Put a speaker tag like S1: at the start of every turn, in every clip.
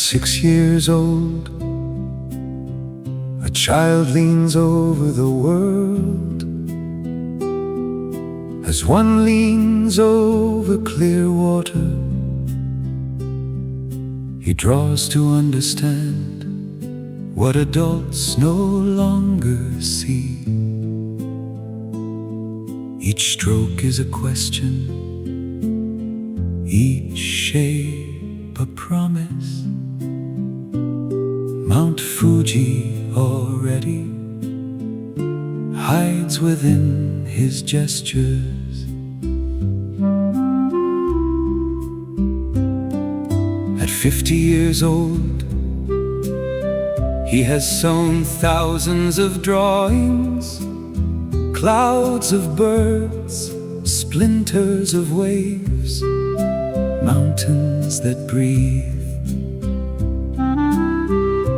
S1: 6 years old, a child leans over the world, as one leans over clear water. He draws to understand what adults no longer see. Each stroke is a question, each shape a promise. Mount Fuji already hides within his gestures. At 50 years old, he has sewn thousands of drawings, clouds of birds, splinters of waves, mountains that breathe.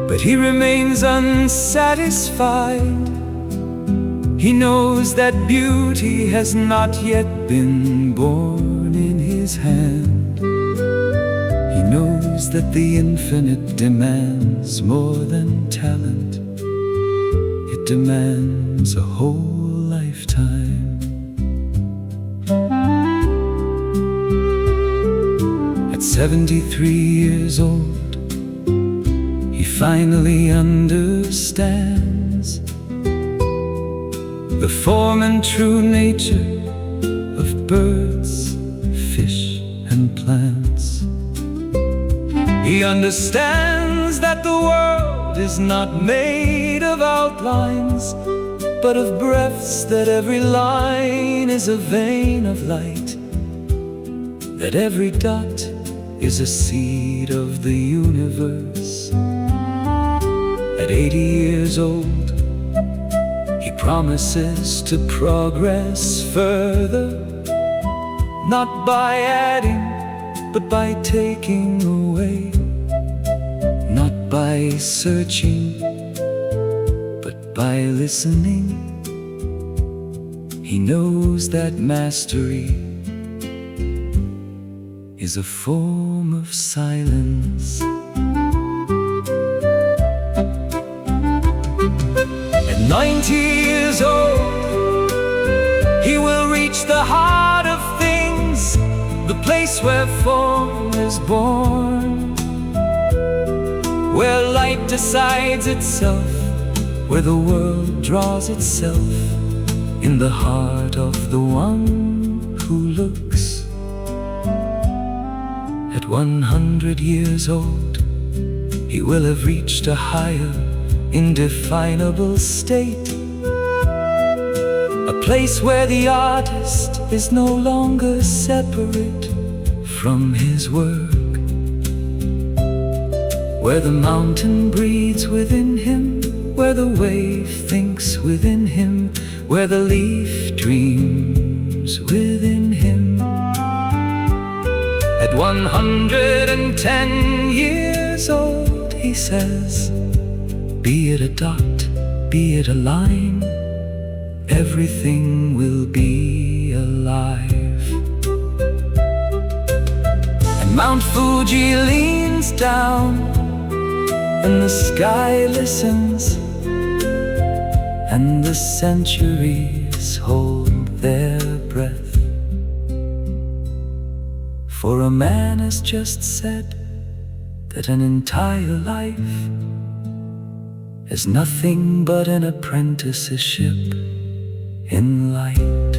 S1: But he remains unsatisfied. He knows that beauty has not yet been born in his hand. He knows that the infinite demands more than talent. It demands a whole lifetime. At 73 years old, he finally understands the form and true nature of birds, fish, and plants. He understands that the world is not made of outlines, but of breaths, that every line is a vein of light, that every dot is a seed of the universe. At 80 years old, he promises to progress further, not by adding, but by taking away, not by searching, but by listening. He knows that mastery is a form of silence. At 90 years old, he will reach the heart of things, the place where form is born, where light decides itself, where the world draws itself in the heart of the one who looks. At 100 years old, he will have reached a higher, indefinable state, a place where the artist is no longer separate from his work, where the mountain breathes within him, where the wave thinks within him, where the leaf dreams within him. At 110 years old, he says, be it a dot, be it a line, everything will be alive. And Mount Fuji leans down, and the sky listens, and the centuries hold their breath. For a man has just said that an entire life is nothing but an apprenticeship in light.